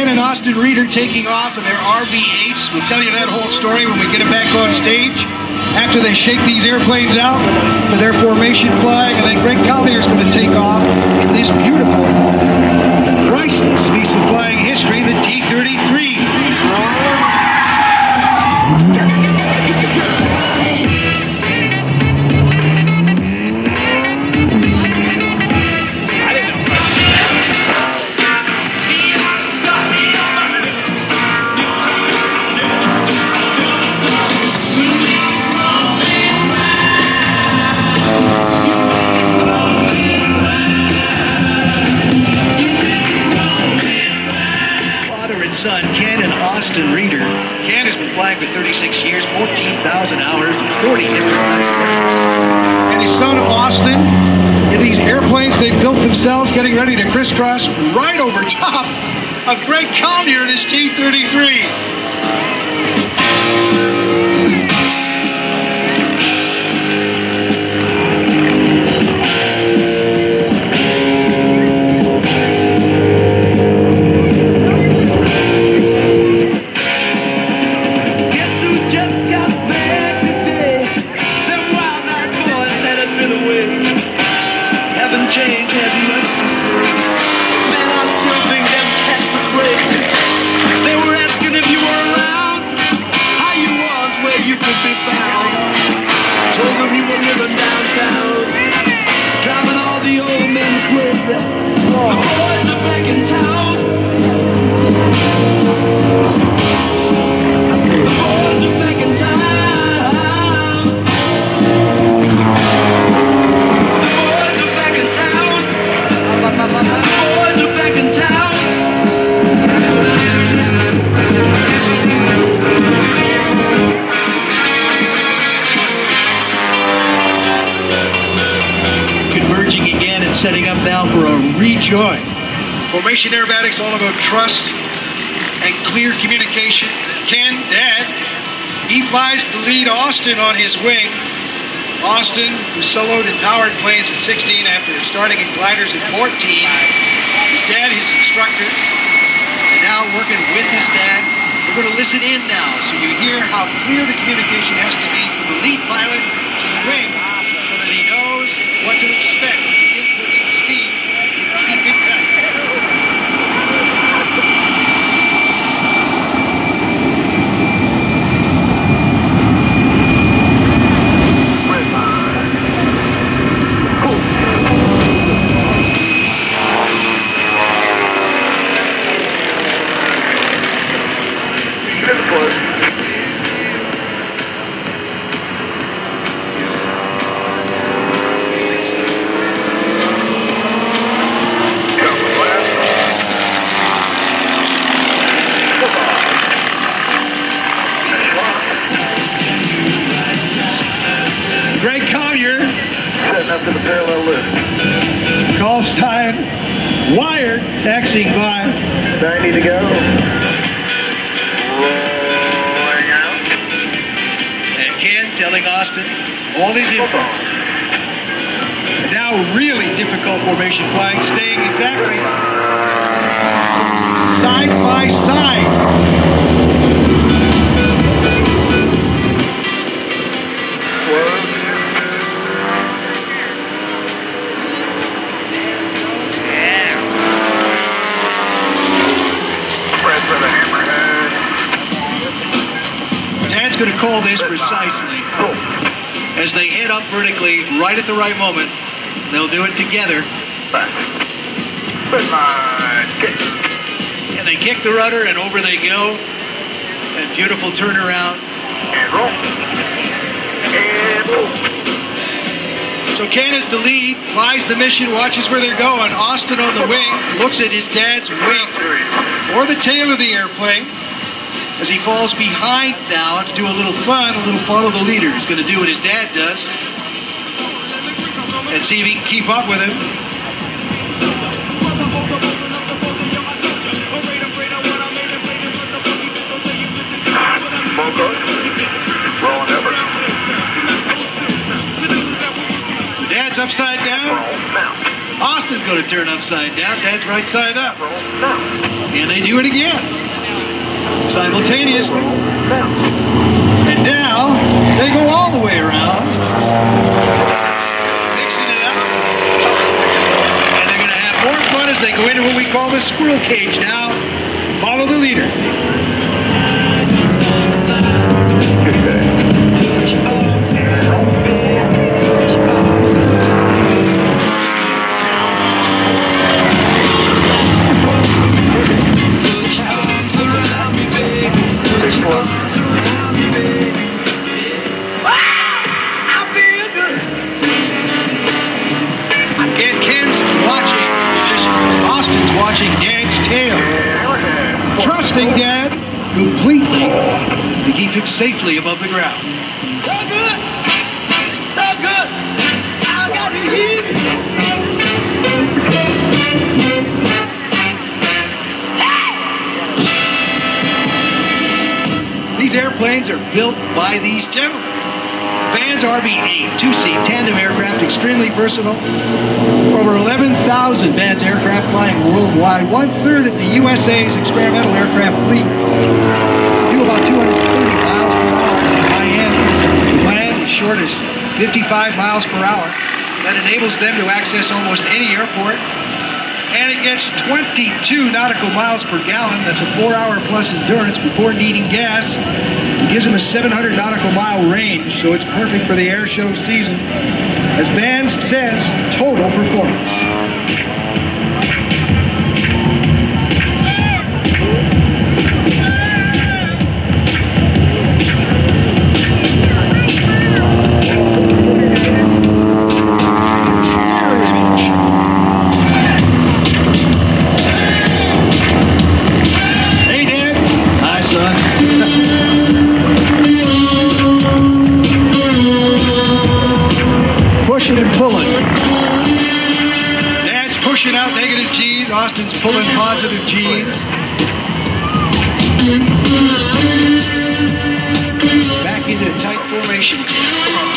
Ken and Austin Rieder taking off in their RB-8s. We'll tell you that whole story when we get them back on stage. After they shake these airplanes out for their formation flying, and then Greg Collier's going to take off in this beautiful, priceless piece of flying history, the T-33. Son, Ken and Austin Rieder. Ken has been flying for 36 years, 14,000 hours, 40 different types. And his son, Austin, in these airplanes they built themselves, getting ready to crisscross right over top of Greg Collier in his T-33. Setting up now for a rejoin. Formation Aerobatics, all about trust and clear communication. Ken, Dad, he flies the lead. Austin on his wing. Austin, who soloed in powered planes at 16 after starting in gliders at 14. His dad, his instructor, and now working with his dad. We're going to listen in now so you hear how clear the communication has to be from the lead pilot to the wing so that he knows what to expect. Up to the parallel lift. Call sign wired, taxiing by. 90 to go. Rolling out. And Ken telling Austin all these inputs. Now really difficult formation flying, staying exactly side by side. Going to call this precisely as they head up vertically right at the right moment. They'll do it together. And they kick the rudder and over they go. And beautiful turnaround. And roll. And roll. So Ken is the lead, flies the mission, watches where they're going. Austin on the wing, looks at his dad's wing or the tail of the airplane. As he falls behind now to do a little fun, a little follow the leader. He's going to do what his dad does and see if he can keep up with him. Dad's upside down. Austin's going to turn upside down. Dad's right side up. And they do it again. Simultaneously. And now, they go all the way around. Mixing it up. And they're going to have more fun as they go into what we call the squirrel cage now. Follow the leader. Watching Dad's tail. Trusting Dad completely to keep him safely above the ground. So good! So good! I got it here! Hey! These airplanes are built by these gentlemen. Van's RB-8 two-seat tandem aircraft, extremely versatile. Over 11,000 Van's aircraft flying worldwide, one-third of the USA's experimental aircraft fleet. Do about 230 miles per hour at the high end. Land as short as 55 miles per hour. That enables them to access almost any airport. And it gets 22 nautical miles per gallon. That's a 4-hour plus endurance before needing gas. It gives them a 700 nautical mile range, so it's perfect for the air show season. As Vans says, total performance. Hey, Dad. Hi, son. Pushing and pulling. Dad's pushing out negative G's. Austin's pulling positive G's. Back into tight formation.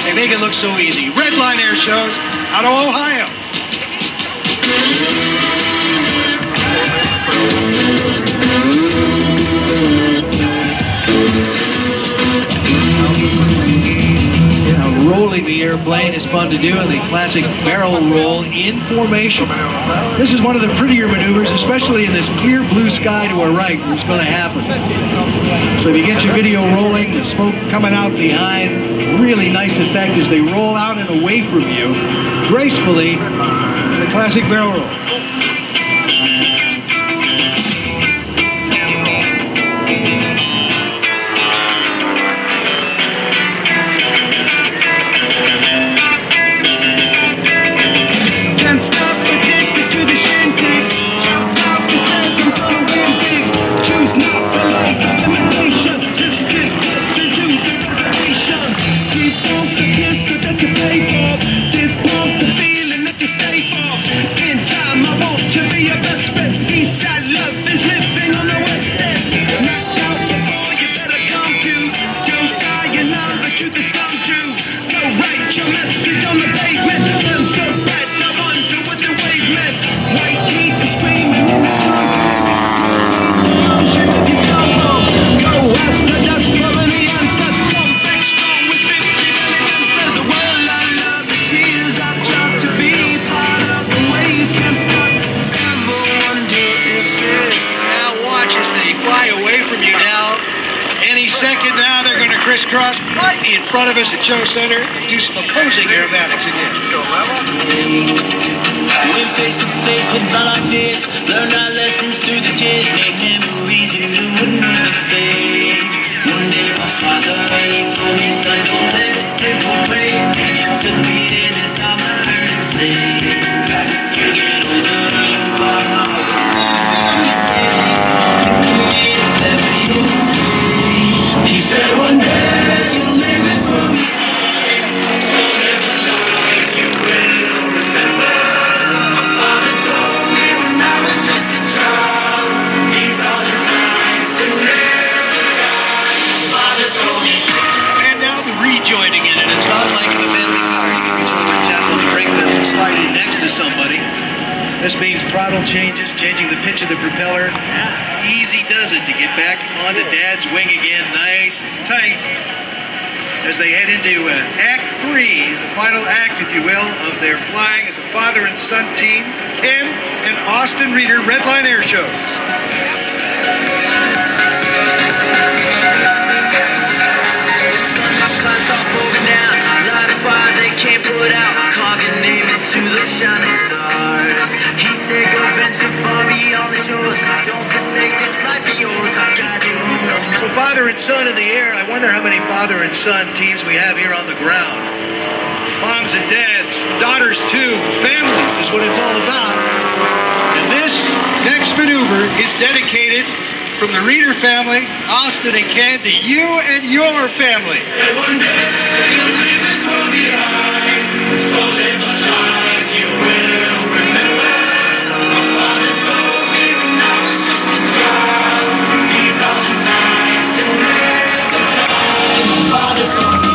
They make it look so easy. Redline Airshows out of Ohio. Rolling the airplane is fun to do, and the classic barrel roll in formation. This is one of the prettier maneuvers, especially in this clear blue sky to our right, where it's going to happen. So if you get your video rolling, the smoke coming out behind, really nice effect as they roll out and away from you, gracefully, in the classic barrel roll. Second now, they're going to crisscross right in front of us at Show Center and do some opposing aerobatics again. Went face to face with all our fears, learned our lessons through the tears, made memories we knew would never fade. One day my father, he told me, son, don't let it slip away. It's the beating as I heard him say. You get older, you are not He said one day you'll leave this world behind, so never die if you will remember. My father told me when I was just a child, these are the nights to live or die. My father told me. And now the rejoining in it. It's not like the family party. This means throttle changes, changing the pitch of the propeller. Easy does it to get back onto Dad's wing again, nice and tight. As they head into Act 3, the final act, if you will, of their flying as a father and son team, Ken and Austin Rieder, Redline Airshows. Stop moving down, light a fire they can't put out. Carve your name into those shining stars. He said go venture far beyond the shores. Don't forsake this life of yours. I got you home no matter. So father and son in the air. I wonder how many father and son teams we have here on the ground. Moms and dads, daughters too, families is what it's all about. And this next maneuver is dedicated from the Rieder family, Austin and Ken, to you and your family. Say one day you'll leave this world behind. So live a life you will remember. My father told me when I was just a child. These are the nights that never come. My father told me.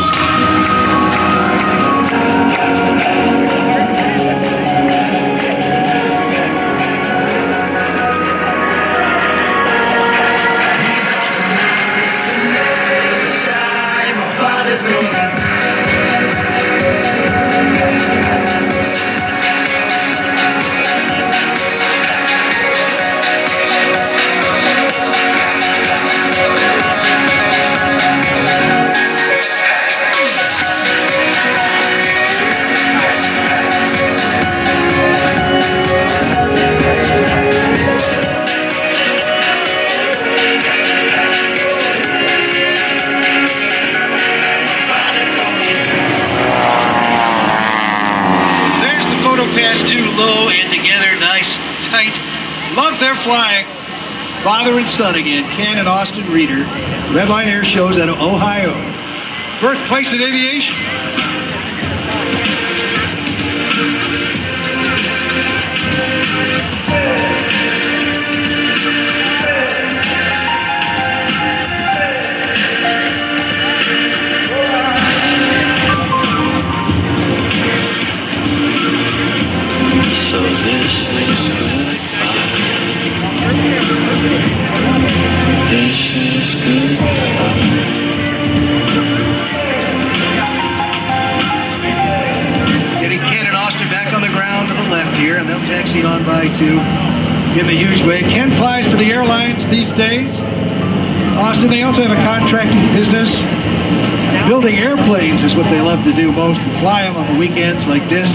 Love their flying. Father and son again, Ken and Austin Rieder, Redline Airshows out of Ohio. Birthplace of aviation. So this is goodbye. This is goodbye. Getting Ken and Austin back on the ground to the left here, and they'll taxi on by to give them a huge wave. Ken flies for the airlines these days. Austin, they also have a contracting business. Building airplanes is what they love to do most, and fly them on the weekends like this.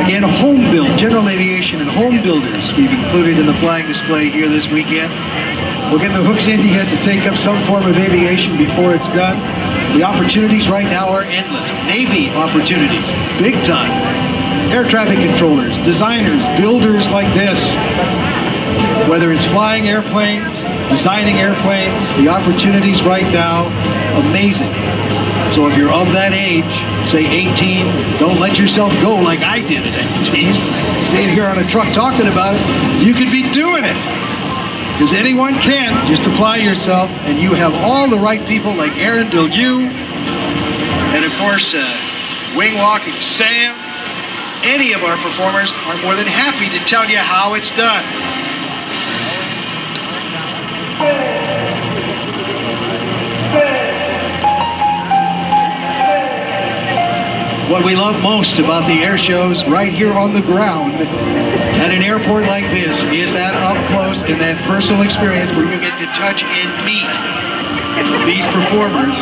Again, home build, general aviation and home builders we've included in the flying display here this weekend. We'll get the hooks into you to take up some form of aviation before it's done. The opportunities right now are endless. Navy opportunities, big time. Air traffic controllers, designers, builders like this. Whether it's flying airplanes, designing airplanes, the opportunities right now, amazing. So if you're of that age, say 18, don't let yourself go like I did at 18. Staying here on a truck talking about it, you could be doing it. Because anyone can, just apply yourself, and you have all the right people like Aaron Delieu, and of course, Wing Walking Sam. Any of our performers are more than happy to tell you how it's done. What we love most about the air shows right here on the ground at an airport like this is that up close and that personal experience where you get to touch and meet these performers.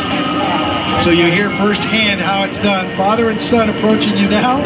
So you hear firsthand how it's done. Father and son approaching you now.